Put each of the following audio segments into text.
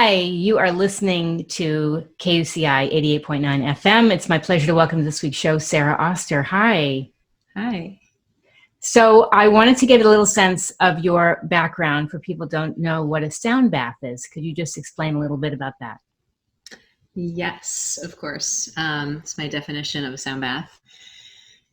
Hi, you are listening to KUCI 88.9 FM. It's my pleasure to welcome to this week's show, Sara Auster. Hi. Hi. So I wanted to get a little sense of your background for people who don't know what a sound bath is. Could you just explain a little bit about that? Yes, of course. It's my definition of a sound bath.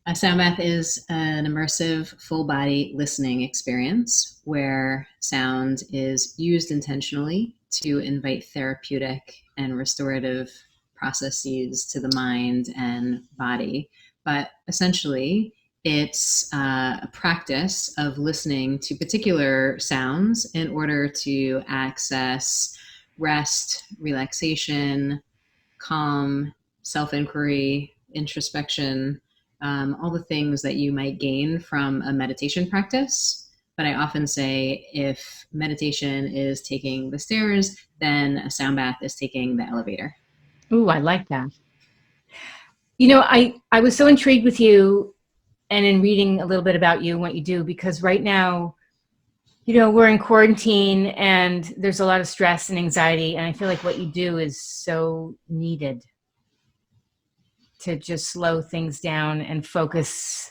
A sound bath is an immersive, full-body listening experience where sound is used intentionally to invite therapeutic and restorative processes to the mind and body. But essentially, it's a practice of listening to particular sounds in order to access rest, relaxation, calm, self-inquiry, introspection, all the things that you might gain from a meditation practice. But I often say if meditation is taking the stairs, then a sound bath is taking the elevator. Ooh, I like that. You know, I was so intrigued with you and in reading a little bit about you and what you do, because right now, you know, we're in quarantine and there's a lot of stress and anxiety. And I feel like what you do is so needed to just slow things down and focus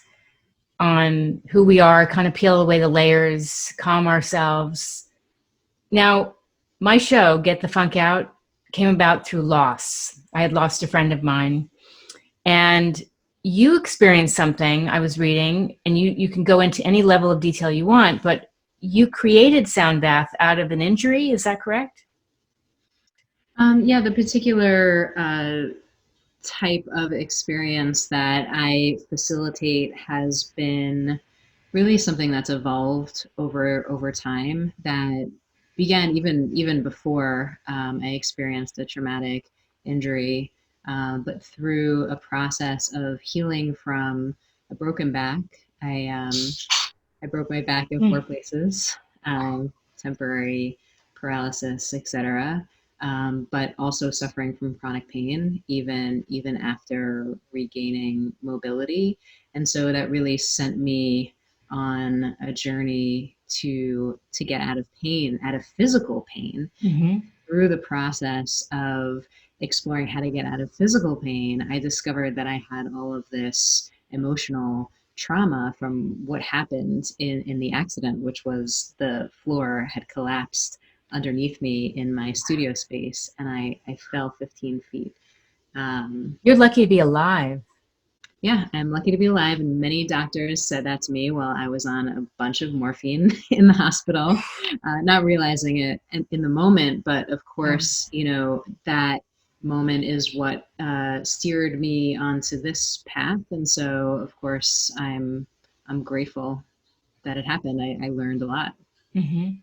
on who we are, kind of peel away the layers, calm ourselves. Now, my show, Get the Funk Out, came about through loss. I had lost a friend of mine, and you experienced something I was reading, and you can go into any level of detail you want, but you created Sound Bath out of an injury. Is that correct? Yeah, the particular type of experience that I facilitate has been really something that's evolved over time, that began even before I experienced a traumatic injury, but through a process of healing from a broken back. I broke my back in four places, temporary paralysis, etc. But also suffering from chronic pain, even after regaining mobility. And so that really sent me on a journey to get out of pain, out of physical pain. Mm-hmm. Through the process of exploring how to get out of physical pain, I discovered that I had all of this emotional trauma from what happened in the accident, which was the floor had collapsed underneath me in my studio space, and I fell 15 feet. You're lucky to be alive. Yeah, I'm lucky to be alive, and many doctors said that to me while I was on a bunch of morphine in the hospital, not realizing it in the moment. But of course, you know, that moment is what steered me onto this path, and so of course I'm grateful that it happened. I learned a lot. Mm-hmm.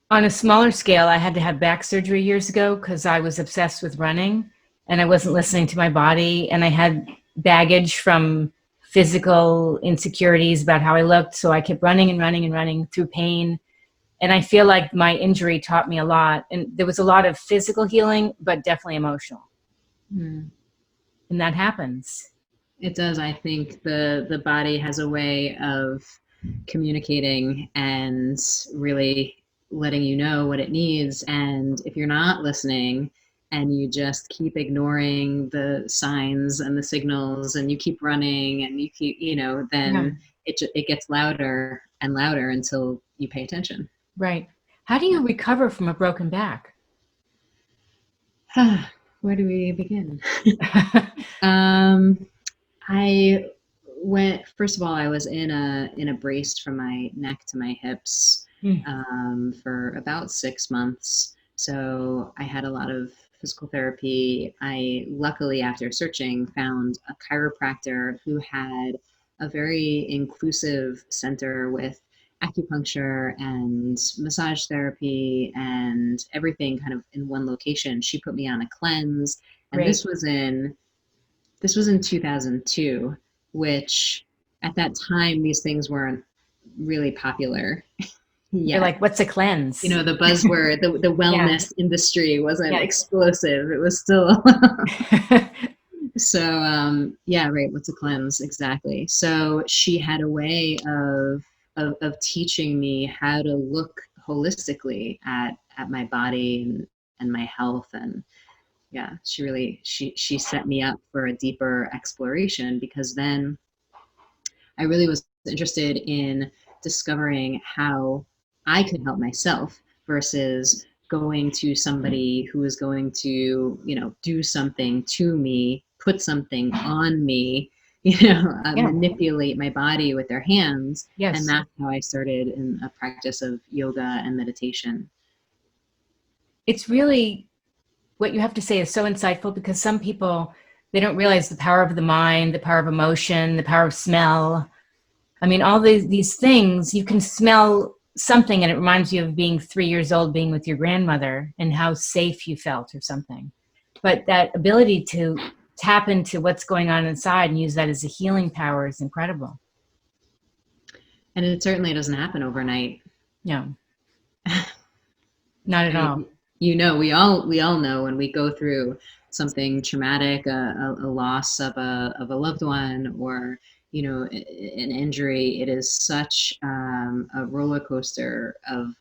On a smaller scale, I had to have back surgery years ago because I was obsessed with running and I wasn't listening to my body, and I had baggage from physical insecurities about how I looked. So I kept running and running and running through pain. And I feel like my injury taught me a lot. And there was a lot of physical healing, but definitely emotional. Mm. And that happens. It does. I think the body has a way of communicating and really letting you know what it needs. And if you're not listening and you just keep ignoring the signs and the signals and you keep running and you keep, you know, then it gets louder and louder until you pay attention. Right. How do you recover from a broken back? Where do we begin? I went, first of all, I was in a brace from my neck to my hips for about 6 months. So I had a lot of physical therapy. I luckily, after searching, found a chiropractor who had a very inclusive center with acupuncture and massage therapy and everything kind of in one location. She put me on a cleanse, and Great. this was in 2002, which at that time, these things weren't really popular. You're like, what's a cleanse? You know, the buzzword, the wellness industry wasn't explosive. It was still. So, yeah, right. What's a cleanse? Exactly. So she had a way of teaching me how to look holistically at at my body and my health. And yeah, she set me up for a deeper exploration, because then I really was interested in discovering how I could help myself versus going to somebody who is going to, do something to me, put something on me, Yeah. manipulate my body with their hands. And Yes. that's how I started in a practice of yoga and meditation. It's really, what you have to say is so insightful, because some people, they don't realize the power of the mind, the power of emotion, the power of smell. I mean, all these things, you can smell something and it reminds you of being 3 years old, being with your grandmother and how safe you felt or something. But that ability to tap into what's going on inside and use that as a healing power is incredible. And it certainly doesn't happen overnight. No, not I at all. mean, we all know when we go through something traumatic, a loss of a loved one, or an injury. It is such a roller coaster of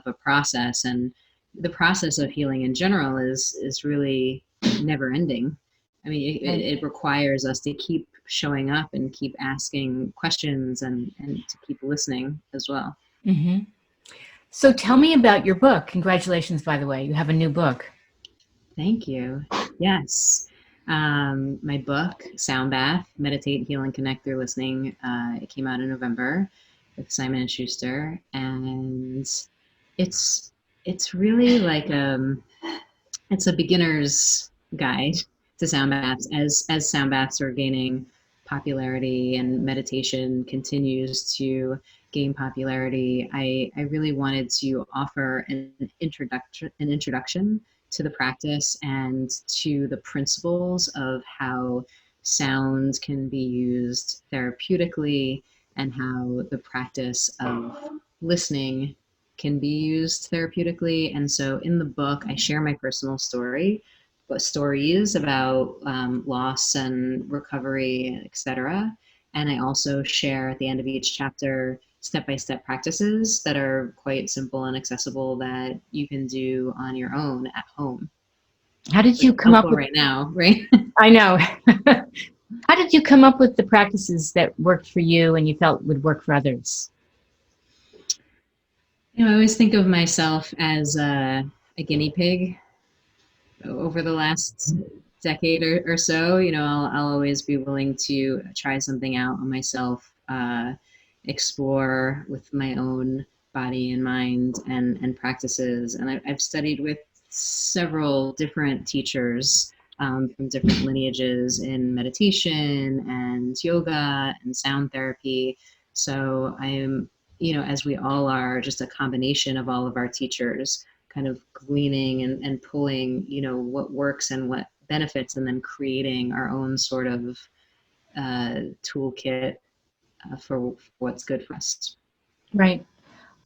a process, and the process of healing in general is really never ending. I mean, it requires us to keep showing up and keep asking questions, and to keep listening as well. Mm-hmm. So tell me about your book. Congratulations, by the way. You have a new book. Thank you. Yes. My book, Sound Bath, Meditate, Heal, and Connect Through Listening, it came out in November with Simon and Schuster. And it's it's really like it's a beginner's guide to sound baths. As sound baths are gaining popularity and meditation continues to gain popularity, I really wanted to offer an introduction to the practice and to the principles of how sound can be used therapeutically, and how the practice of listening can be used therapeutically. And so in the book, I share my personal story, but stories about loss and recovery, etc. And I also share at the end of each chapter step-by-step practices that are quite simple and accessible that you can do on your own at home. How did Which you is come up helpful with, right now, right? I know. How did you come up with the practices that worked for you and you felt would work for others? I always think of myself as a guinea pig over the last decade or so. I'll always be willing to try something out on myself, explore with my own body and mind, and practices. And I've studied with several different teachers from different lineages in meditation and yoga and sound therapy. So I'm, as we all are, just a combination of all of our teachers, kind of gleaning and pulling, what works and what benefits, and then creating our own sort of toolkit for what's good for us. Right.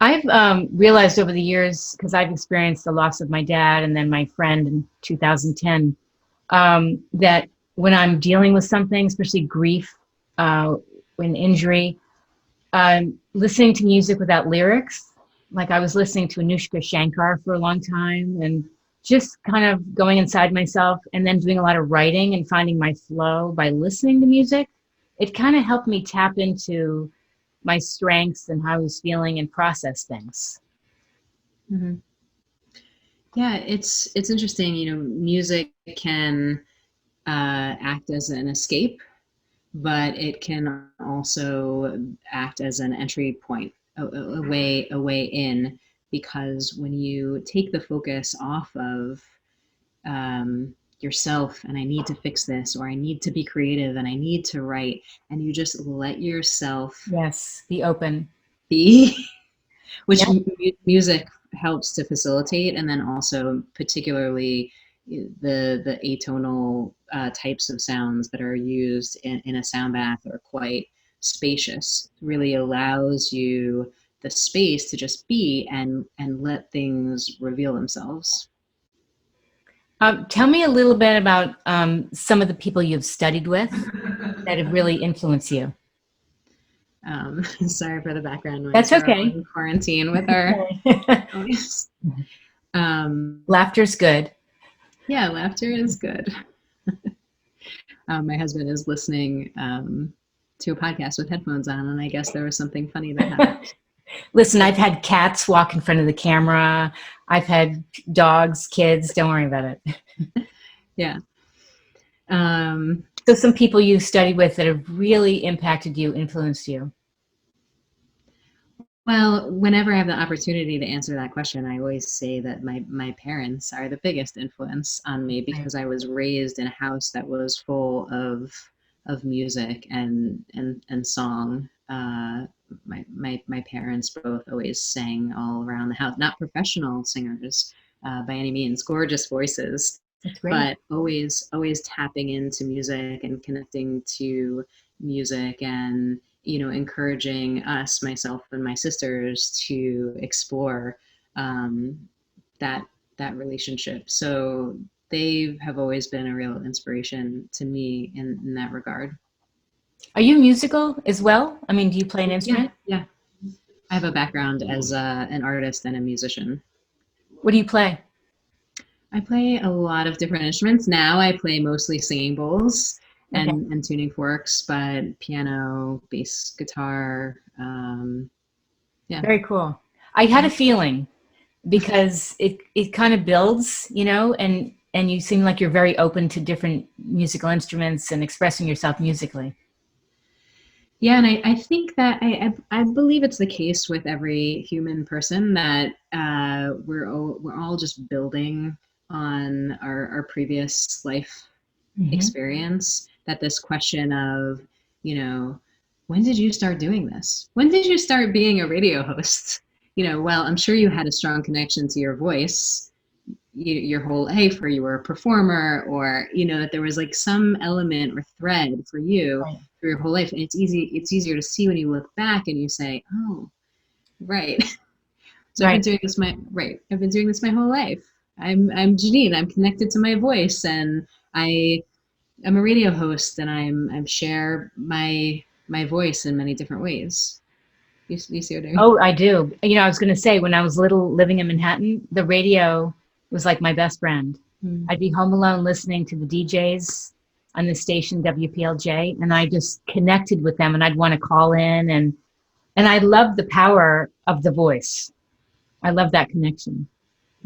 I've realized over the years, because I've experienced the loss of my dad and then my friend in 2010, that when I'm dealing with something, especially grief, when injury, listening to music without lyrics, like I was listening to Anushka Shankar for a long time, and just kind of going inside myself and then doing a lot of writing and finding my flow by listening to music. It kind of helped me tap into my strengths and how I was feeling and process things. Mm-hmm. Yeah, it's interesting. Music can act as an escape, but it can also act as an entry point, a way in, because when you take the focus off of yourself, and I need to fix this, or I need to be creative, and I need to write, and you just let yourself Yes, be open. be, which Yeah, music helps to facilitate. And then also particularly the atonal types of sounds that are used in a sound bath are quite spacious. Really allows you the space to just be and let things reveal themselves. tell me a little bit about some of the people you've studied with that have really influenced you. Sorry for the background noise. That's We're all okay. in quarantine with our Laughter's good. Yeah, laughter is good. My husband is listening to a podcast with headphones on, and I guess there was something funny that happened. Listen, I've had cats walk in front of the camera. I've had dogs, kids. Don't worry about it. Yeah. Um, So some people you studied with that have really impacted you, influenced you. well, whenever I have the opportunity to answer that question, I always say that my parents are the biggest influence on me Right. because I was raised in a house that was full of music and song. My parents both always sang all around the house, not professional singers by any means, gorgeous voices, That's great. but always tapping into music and connecting to music and encouraging us, myself and my sisters, to explore um, that that relationship. So they have always been a real inspiration to me in that regard. Are you musical as well? I mean, do you play an Yeah, instrument? yeah. I have a background as an artist and a musician. What do you play? I play a lot of different instruments. Now I play mostly singing bowls Okay. and tuning forks, but piano, bass guitar, yeah. Very cool. I had a feeling because it kind of builds, and you seem like you're very open to different musical instruments and expressing yourself musically. Yeah, and I think that I believe it's the case with every human person that we're all just building on our previous life Hmm. experience. That this question of, you know, when did you start doing this? When did you start being a radio host? Well, I'm sure you had a strong connection to your voice your whole life, or you were a performer, or that there was like some element or thread for you Right. for your whole life. And it's easier to see when you look back and you say, oh, right. So Right. I've been doing this my whole life. I'm Janeane. I'm connected to my voice, and I'm a radio host, and I'm share my voice in many different ways. You see what I mean? Oh, I do. I was going to say when I was little living in Manhattan, the radio was like my best friend. Mm. I'd be home alone listening to the DJs on the station WPLJ, and I just connected with them, and I'd want to call in, and I love the power of the voice. I love that connection.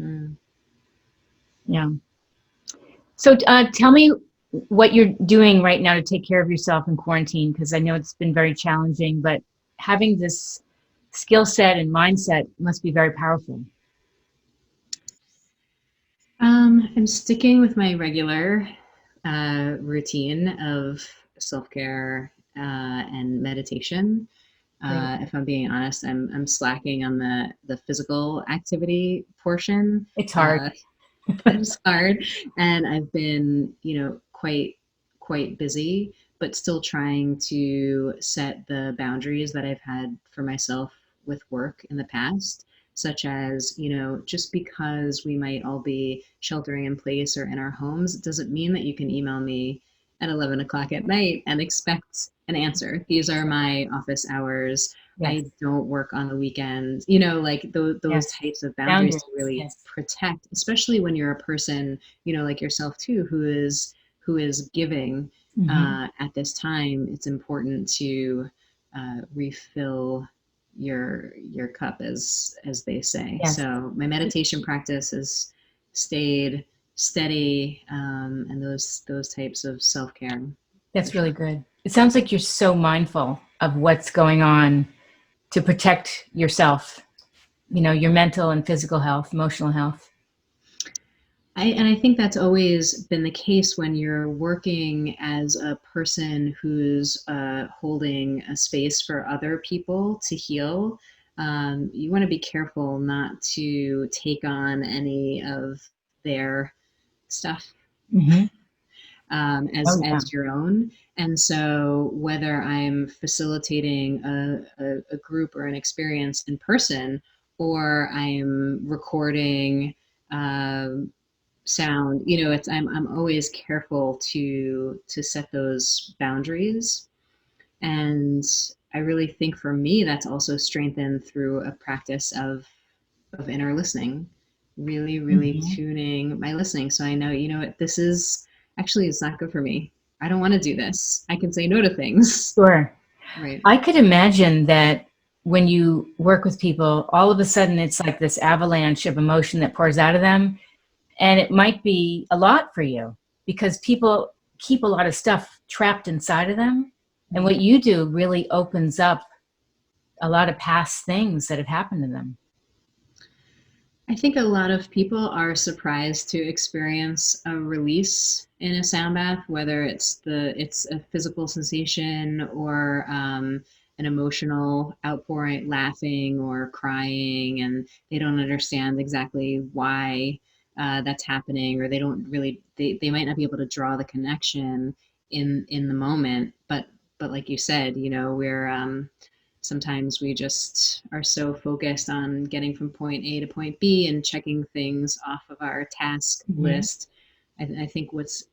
Mm. Yeah. So tell me what you're doing right now to take care of yourself in quarantine, because I know it's been very challenging, but having this skill set and mindset must be very powerful. I'm sticking with my regular routine of self-care and meditation. Great. If I'm being honest, I'm slacking on the physical activity portion. It's hard. Uh, it's hard, and I've been, quite busy, but still trying to set the boundaries that I've had for myself with work in the past, such as, just because we might all be sheltering in place or in our homes, it doesn't mean that you can email me at 11 o'clock at night and expect an answer. These are my office hours. Yes. I don't work on the weekends, like those Yes. types of boundaries Boundaries. to really Yes. protect, especially when you're a person, like yourself too, who is giving Hmm. at this time. It's important to refill your cup, as they say. Yes. So my meditation practice has stayed steady, and those types of self-care for That's really sure. good. It sounds like you're so mindful of what's going on to protect yourself, your mental and physical health, emotional health. And I think that's always been the case when you're working as a person who's holding a space for other people to heal. You want to be careful not to take on any of their stuff Hmm. as Oh, yeah. as your own. And so, whether I'm facilitating a group or an experience in person, or I'm recording. Sound, it's I'm always careful to set those boundaries. And I really think for me that's also strengthened through a practice of inner listening, really, really tuning my listening. So I know, you know what, this is actually, it's not good for me. I don't want to do this. I can say no to things. Sure. Right. I could imagine that when you work with people, all of a sudden it's like this avalanche of emotion that pours out of them. And it might be a lot for you because people keep a lot of stuff trapped inside of them. And what you do really opens up a lot of past things that have happened to them. I think a lot of people are surprised to experience a release in a sound bath, whether it's a physical sensation or an emotional outpouring, laughing or crying, and they don't understand exactly why that's happening, or they don't really they might not be able to draw the connection in the moment. But like you said, you know, we're sometimes we just are so focused on getting from point A to point B and checking things off of our task list. I think what's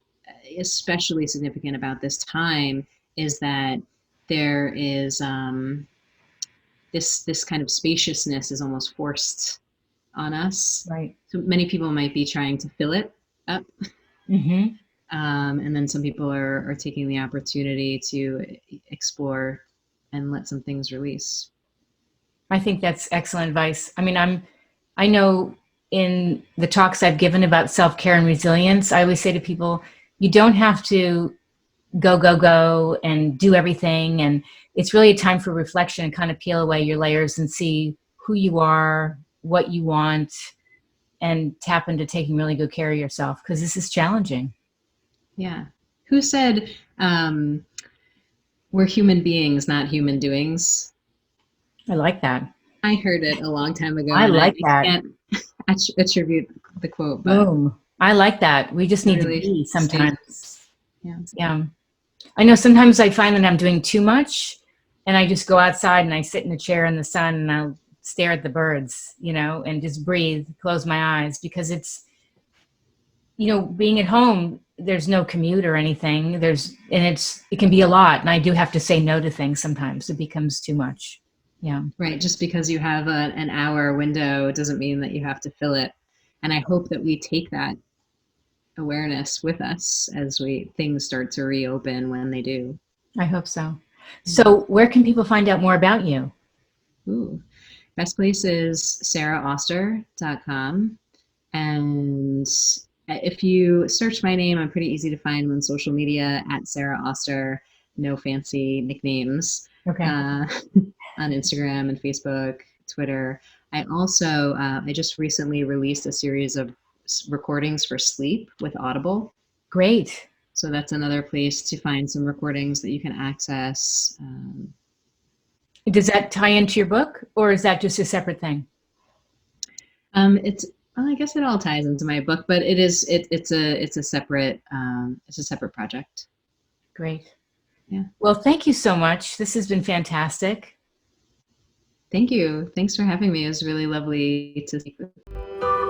especially significant about this time is that there is this kind of spaciousness is almost forced on us. Right. So many people might be trying to fill it up. And then some people are taking the opportunity to explore and let some things release. I think that's excellent advice. I mean, I know in the talks I've given about self-care and resilience, I always say to people, you don't have to go and do everything. And it's really a time for reflection and kind of peel away your layers and see who you are, what you want, and tap into taking really good care of yourself because this is challenging. Yeah. Who said we're human beings, not human doings? I like that. I heard it a long time ago, I and I like that. can't attribute the quote, but Boom. I like that. We just need to really be stays. sometimes. Yeah. Yeah. I know sometimes I find that I'm doing too much and I just go outside and I sit in a chair in the sun and I'll stare at the birds, you know, and just breathe, close my eyes because it's, you know, being at home, there's no commute or anything. It can be a lot. And I do have to say no to things sometimes. It becomes too much. Yeah. Right. Just because you have an hour window doesn't mean that you have to fill it. And I hope that we take that awareness with us as things start to reopen when they do. I hope so. So where can people find out more about you? Ooh. Best place is saraauster.com. And if you search my name, I'm pretty easy to find on social media at Sara Auster, no fancy nicknames. Okay. On Instagram and Facebook, Twitter. I also, I just recently released a series of recordings for sleep with Audible. Great. So that's another place to find some recordings that you can access. Does that tie into your book or is that just a separate thing? Well, I guess it all ties into my book, but it's a separate project. Great. Yeah. Well, thank you so much. This has been fantastic. Thank you. Thanks for having me. It was really lovely to speak with you.